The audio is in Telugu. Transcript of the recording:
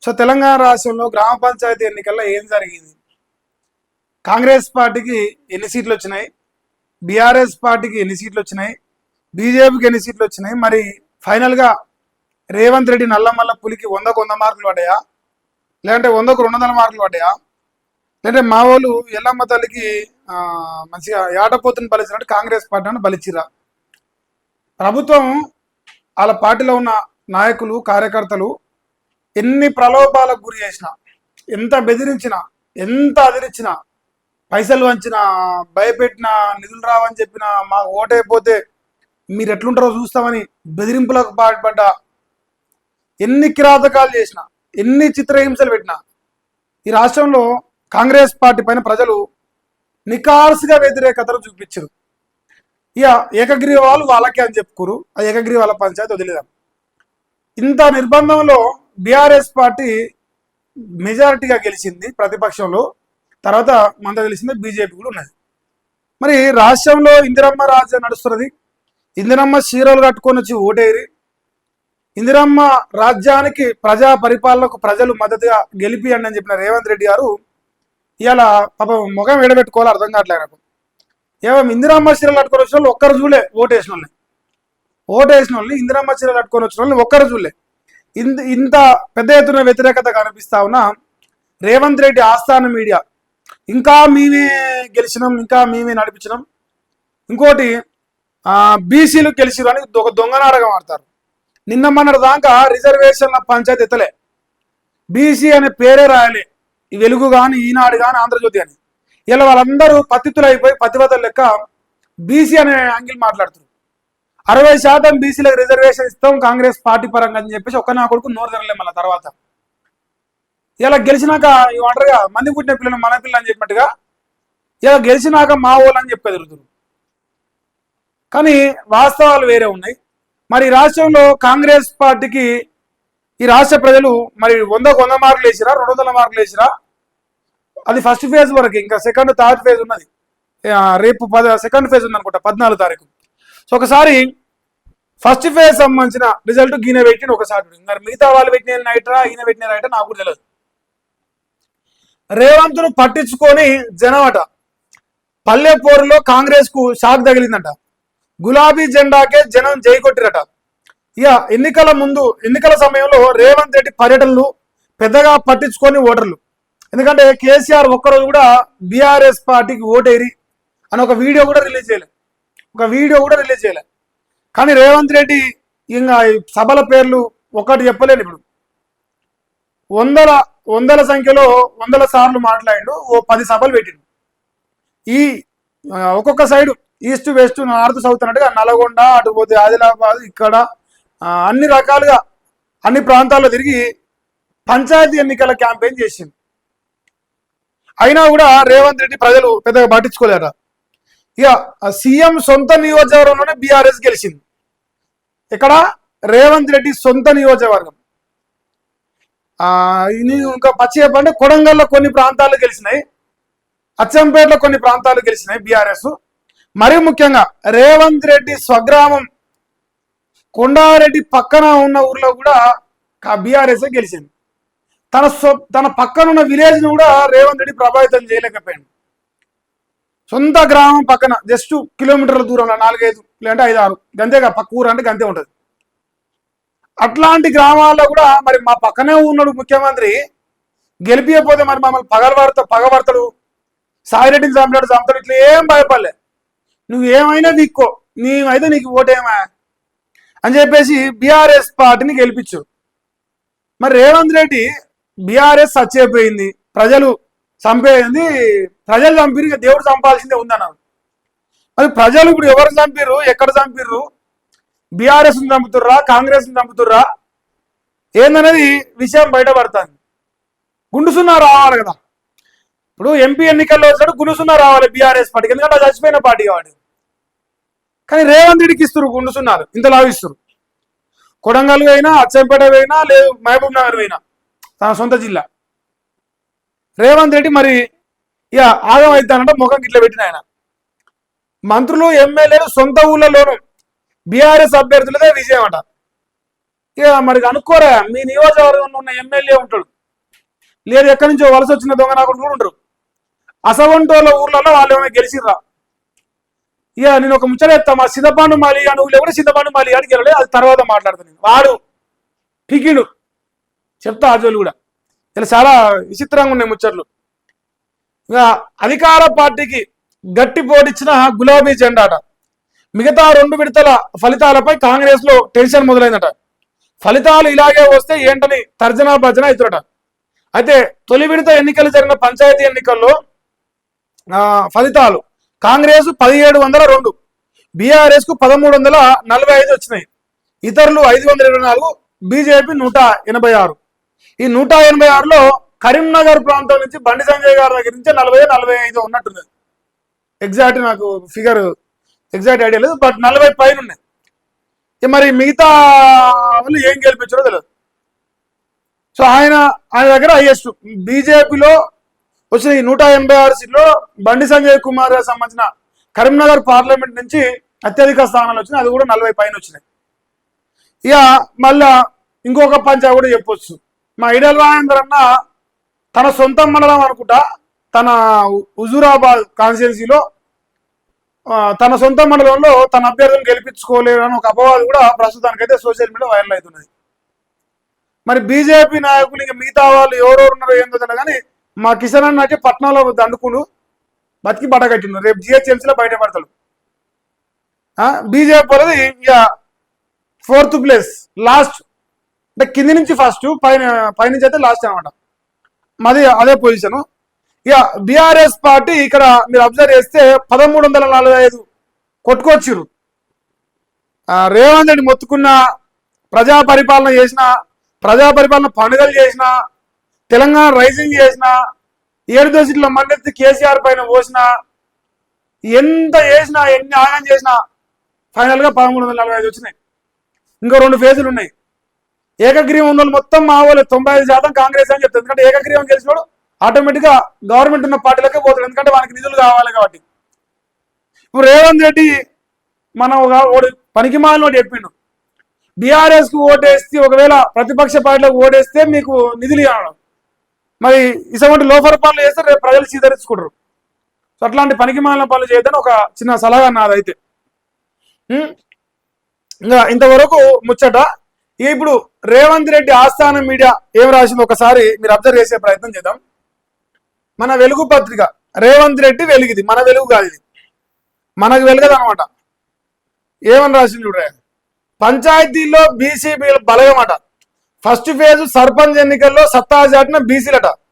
సో తెలంగాణ రాష్ట్రంలో గ్రామ పంచాయతీ ఎన్నికల్లో ఏం జరిగింది? కాంగ్రెస్ పార్టీకి ఎన్ని సీట్లు వచ్చినాయి? బీఆర్ఎస్ పార్టీకి ఎన్ని సీట్లు వచ్చినాయి? బీజేపీకి ఎన్ని సీట్లు వచ్చినాయి? మరి ఫైనల్గా రేవంత్ రెడ్డి నల్లమల్ల పులికి 100కు 100 మార్కులు పడ్డాయా, లేదంటే 100కు 200 మార్కులు పడ్డాయా, లేదంటే మా వాళ్ళు ఎల్లమ్మ తల్లికి మంచిగా ఏటపోతుని బలిచినట్టు కాంగ్రెస్ పార్టీని బలిచిరా? ప్రభుత్వం వాళ్ళ పార్టీలో ఉన్న నాయకులు కార్యకర్తలు ఎన్ని ప్రలోభాలకు గురి చేసినా, ఎంత బెదిరించినా, ఎంత అదిరించినా, పైసలు వంచినా, భయపెట్టినా, నిధులు రావని చెప్పినా, మాకు ఓటైపోతే మీరు ఎట్లుంటారో చూస్తామని బెదిరింపులకు పాల్పడ్డా, ఎన్ని కిరాతకాలు చేసినా, ఎన్ని చిత్రహింసలు పెట్టినా ఈ రాష్ట్రంలో కాంగ్రెస్ పార్టీ పైన ప్రజలు నికార్సుగా వ్యతిరేకతలు చూపించారు. ఇక ఏకగ్రీవాలు వాళ్ళకే అని చెప్పుకోరు. ఆ ఏకగ్రీవాల పంచాయతీ వదిలేదాం. ఇంత నిర్బంధంలో బీఆర్ఎస్ పార్టీ మెజారిటీగా గెలిచింది ప్రతిపక్షంలో. తర్వాత మంద గెలిచింది బీజేపీ కూడా ఉన్నది. మరి రాష్ట్రంలో ఇందిరమ్మ రాజ్యం నడుస్తున్నది. ఇందిరమ్మ చీరలు కట్టుకొని వచ్చి ఓటేరి ఇందిరమ్మ రాజ్యానికి ప్రజా పరిపాలనకు ప్రజలు మద్దతుగా గెలిపియండి అని చెప్పిన రేవంత్ రెడ్డి గారు ఇవాళ పాపం ముఖం ఎడబెట్టుకోవాలో అర్థం కావట్లేదు నాకు. ఏమో ఇందిరమ్మ చీరలు కట్టుకొని వచ్చిన వాళ్ళు ఒక్కరు చూలే, ఓటేసిన వాళ్ళని ఇందిరమ్మ చీరలు కట్టుకొని వచ్చిన వాళ్ళని ఒక్కరు చూలే. ఇంత పెద్ద ఎత్తున వ్యతిరేకత కనిపిస్తా ఉన్నా రేవంత్ రెడ్డి ఆస్థాన మీడియా ఇంకా మేమే గెలిచినాం, ఇంకా మేమే నడిపించినాం, ఇంకోటి బీసీలు గెలిచిరు అని ఒక దొంగ నాటకం ఆడతారు. నిన్న మొన్నటి దాకా రిజర్వేషన్ల పంచాయతీ ఎత్తలే, బీసీ అనే పేరే రాయలే. ఈ వెలుగు కానీ, ఈనాడు కానీ, ఆంధ్రజ్యోతి అని. ఇలా వాళ్ళందరూ పతితులు అయిపోయి పతివతల లెక్క బీసీ అనే యాంగిల్ మాట్లాడుతున్నారు. 60% బీసీలకు రిజర్వేషన్ ఇస్తాం కాంగ్రెస్ పార్టీ పరంగా అని చెప్పేసి ఒక్క నా కొడుకు నోరు తెరలే. మళ్ళీ తర్వాత ఇలా గెలిచినాక ఇవ్వంటారుగా మంది పుట్టిన పిల్లలు మన పిల్ల అని చెప్పినట్టుగా ఇలా గెలిచినాక మా వాళ్ళు అని చెప్పి ఎదురుతున్నారు. కానీ వాస్తవాలు వేరే ఉన్నాయి. మరి రాష్ట్రంలో కాంగ్రెస్ పార్టీకి ఈ రాష్ట్ర ప్రజలు మరి 100కు 100 మార్కులు వేసిరా, 200 మార్కులు వేసిరా? అది ఫస్ట్ ఫేజ్ వరకు. ఇంకా సెకండ్ థర్డ్ ఫేజ్ ఉన్నది. రేపు సెకండ్ ఫేజ్ ఉంది అనుకుంటా, 14 తారీఖు. సో ఒకసారి ఫస్ట్ ఫేజ్ సంబంధించిన రిజల్ట్ ఈయన పెట్టిన ఒకసారి, మరి మిగతా వాళ్ళు పెట్టిన నైట్రా ఈయన పెట్టిన నైట్రా నాకు కూడా తెలియదు. రేవంత్ను పట్టించుకొని జనమట పల్లె పోరులో కాంగ్రెస్ కు షాక్ తగిలిందట. గులాబీ జెండాకే జనం జై కొట్టిరట. ఇక ఎన్నికల సమయంలో రేవంత్ రెడ్డి పర్యటనలు పెద్దగా పట్టించుకొని ఓటర్లు. ఎందుకంటే కేసీఆర్ ఒక్కరోజు కూడా బీఆర్ఎస్ పార్టీకి ఓటేరి అని ఒక వీడియో కూడా రిలీజ్ చేయలే. కానీ రేవంత్ రెడ్డి ఇంకా సభల పేర్లు ఒకటి చెప్పలేను. ఇప్పుడు వందల సంఖ్యలో 100 సార్లు మాట్లాడిండు. ఓ 10 సభలు పెట్టిండు. ఈ ఒక్కొక్క side east west north south అన్నట్టుగా నల్గొండ, అటు పోతే ఆదిలాబాద్, ఇక్కడ అన్ని రకాలుగా అన్ని ప్రాంతాల్లో తిరిగి పంచాయతీ ఎన్నికల క్యాంపెయిన్ చేసింది. అయినా కూడా రేవంత్ రెడ్డి ప్రజలు పెద్దగా పట్టించుకోలేట. ఇక సీఎం సొంత నియోజకవర్గంలోనే బీఆర్ఎస్ గెలిచింది. ఇక్కడ రేవంత్ రెడ్డి సొంత నియోజకవర్గం. ఇంకా పచ్చి చెప్పంటే కొడంగల్లో కొన్ని ప్రాంతాలు గెలిచినాయి, అచ్చంపేటలో కొన్ని ప్రాంతాలు గెలిచినాయి బీఆర్ఎస్. మరీ ముఖ్యంగా రేవంత్ రెడ్డి స్వగ్రామం కొండారెడ్డి పక్కన ఉన్న ఊర్లో కూడా బీఆర్ఎస్ గెలిచింది. తన పక్కన ఉన్న విలేజ్ ను కూడా రేవంత్ రెడ్డి ప్రభావితం చేయలేకపోయాడు. సొంత గ్రామం పక్కన జస్ట్ కిలోమీటర్ల దూరంలో 4-5 లేదంటే 5-6 గంతేగా, పక్క ఊరు అంటే గంతే ఉంటుంది. అట్లాంటి గ్రామాల్లో కూడా మరి మా పక్కనే ఉన్నాడు ముఖ్యమంత్రి, గెలిపియకపోతే మరి మమ్మల్ని పగబడతాడు, సాయిరెడ్డిని చంపుతాడు, ఇట్లా ఏం భయపడలే. నువ్వు ఏమైనా దిక్కో, నీవైతే నీకు ఓటేమా అని చెప్పేసి బీఆర్ఎస్ పార్టీని గెలిపించు. మరి రేవంత్ రెడ్డి బీఆర్ఎస్ చచ్చిపోయింది, ప్రజలు చంపేయింది, ప్రజలు చంపిరు, దేవుడు చంపాల్సిందే ఉందన్నారు. మరి ప్రజలు ఇప్పుడు ఎవరు చంపిర్రు, ఎక్కడ చంపిర్రు, బీఆర్ఎస్ చంపుతుర్రా, కాంగ్రెస్ చంపుతుర్రా ఏందనేది విషయం బయటపడుతుంది. గుండుసున్నా రావాలి కదా. ఇప్పుడు ఎంపీ ఎన్నికల్లో వచ్చాడు గుండుసున్నా రావాలి బీఆర్ఎస్ పార్టీకి, ఎందుకంటే అది చచ్చిపోయిన పార్టీ కాబట్టి. కానీ రేవంత్ రెడ్డికి ఇస్తారు గుండుసున్నారు, ఇంతలా ఇస్తారు. కొడంగల్ అయినా, అచ్చంపేట అయినా, లేదు మహబూబ్ నగర్ అయినా, తన సొంత జిల్లా. రేవంత్ రెడ్డి మరి ఇక ఆగం అవుతానంటే ముఖం ఇట్లా పెట్టిన ఆయన. మంత్రులు ఎమ్మెల్యేలు సొంత ఊళ్ళలోనూ బీఆర్ఎస్ అభ్యర్థులదే విజయం అట. ఇక మరి అనుకోరా, మీ నియోజకవర్గంలో ఉన్న ఎమ్మెల్యే ఉంటాడు, లేదు ఎక్కడి నుంచో వలస వచ్చిన దొంగ నాకు కూడా ఉంటారు. అసవంటోళ్ళ ఊర్లలో వాళ్ళు ఏమైనా గెలిచిర్రా? ఇక నేను ఒక ముచ్చట చెప్తా, మా సిద్ధపాండు మాలి నువ్వు కూడా సిద్ధపాండు మాలి అని గెలలే, అది తర్వాత మాట్లాడతాను నేను. వాడు పికిడు చెప్తా ఆజోలు కూడా. ఇలా చాలా విచిత్రంగా ఉన్నాయి ముచ్చట్లు. ఇక అధికార పార్టీకి గట్టి పోటిచ్చిన గులాబీ జెండాట. మిగతా 2 విడతల ఫలితాలపై కాంగ్రెస్ లో టెన్షన్ మొదలైందట. ఫలితాలు ఇలాగే వస్తే ఏంటని తర్జనా భర్జన అవుతున్నట. అయితే తొలి విడత ఎన్నికలు జరిగిన పంచాయతీ ఎన్నికల్లో ఫలితాలు కాంగ్రెస్ 1702, బీఆర్ఎస్ కు 1345 వచ్చినాయి. ఇతరులు 524, బీజేపీ 186. ఈ 186లో కరీంనగర్ ప్రాంతం నుంచి బండి సంజయ్ గారి దగ్గర నుంచి 40-45 ఉన్నట్టున్నది. ఎగ్జాక్ట్ నాకు ఫిగర్ ఎగ్జాక్ట్ ఐడియా లేదు, బట్ 40 పైన ఉన్నాయి. మరి మిగతా వాళ్ళు ఏం గెలిపించారో తెలియదు. సో ఆయన దగ్గర హైయెస్ట్ బీజేపీలో వచ్చిన ఈ 186 సీట్లో బండి సంజయ్ కుమార్ గారికి సంబంధించిన కరీంనగర్ పార్లమెంట్ నుంచి అత్యధిక స్థానాలు వచ్చినాయి, అది కూడా 40 పైన వచ్చినాయి. ఇక మళ్ళా ఇంకొక పంచా కూడా చెప్పొచ్చు. మా ఈటెల రాజేందర్ అన్న తన సొంత మండలం అనుకుంటా, తన హుజూరాబాద్ కాన్స్టిట్యున్సీలో తన సొంత మండలంలో తన అభ్యర్థులను గెలిపించుకోలేరు అని ఒక అపవాదు కూడా ప్రస్తుతానికైతే సోషల్ మీడియా వైరల్ అవుతున్నది. మరి బీజేపీ నాయకులు ఇంకా మిగతా వాళ్ళు ఎవరెవరు ఉన్నారో ఏందో తెలియదు, కానీ మా కిషన్ అన్న అయితే పట్నంలో దండుకును బతికి బట్టగట్టిండు, రేపు జిహెచ్ఎంసీలో బయటపడతాడు. బీజేపీ వాళ్ళది ఇక 4th ప్లేస్, లాస్ట్ అంటే కింది నుంచి ఫస్ట్, పైనుంచి అయితే లాస్ట్ అనమాట. మాది అదే పొజిషను. ఇక బీఆర్ఎస్ పార్టీ ఇక్కడ మీరు అబ్జర్వ్ చేస్తే 1345 కొట్టుకొచ్చిర్రు. రేవంత్ రెడ్డి మొత్తుకున్న, ప్రజా పరిపాలన చేసిన, ప్రజా పరిపాలన పండుగలు చేసిన, తెలంగాణ రైజింగ్ చేసిన, 7 దశలో మండెత్తి కేసీఆర్ పైన పోసిన, ఎంత చేసినా ఎన్ని ఆగం చేసినా ఫైనల్గా 1345 వచ్చినాయి. ఇంకో 2 ఫేజులు ఉన్నాయి. ఏకగ్రీవం ఉన్న వాళ్ళు మొత్తం మా వాళ్ళు 95% కాంగ్రెస్ అని చెప్తారు. ఎందుకంటే ఏకగ్రీవం గెలిచినోడు ఆటోమేటిక్గా గవర్నమెంట్ ఉన్న పార్టీలకే పోతాడు, ఎందుకంటే వానికి నిధులు కావాలి కాబట్టి. ఇప్పుడు రేవంత్ రెడ్డి మనం ఒక పనికి మాలినోడు చెప్పిండు, బీఆర్ఎస్కు ఓటేస్తే ఒకవేళ ప్రతిపక్ష పార్టీలకు ఓటేస్తే మీకు నిధులు ఇవ్వడం, మరి ఇటువంటి లోపల పనులు చేస్తే రేపు ప్రజలు సీదరించుకుంటారు. సో అట్లాంటి పనికి మాలిన పనులు చేయదని ఒక చిన్న సలహా నాదైతే. ఇంకా ఇంతవరకు ముచ్చట. ఇప్పుడు రేవంత్ రెడ్డి ఆస్థానం మీడియా ఏం రాసిందో ఒకసారి మీరు అబ్జర్వ్ చేసే ప్రయత్నం చేద్దాం. మన వెలుగు పత్రిక, రేవంత్ రెడ్డి వెలుగుది, మన వెలుగు కాదు ఇది, మనకు వెలుగదు అనమాట. ఏమని రాసింది చూడరా, పంచాయతీల్లో బీసీ బలగమట. ఫస్ట్ ఫేజ్ సర్పంచ్ ఎన్నికల్లో సత్తా చాటిన బీసీలట.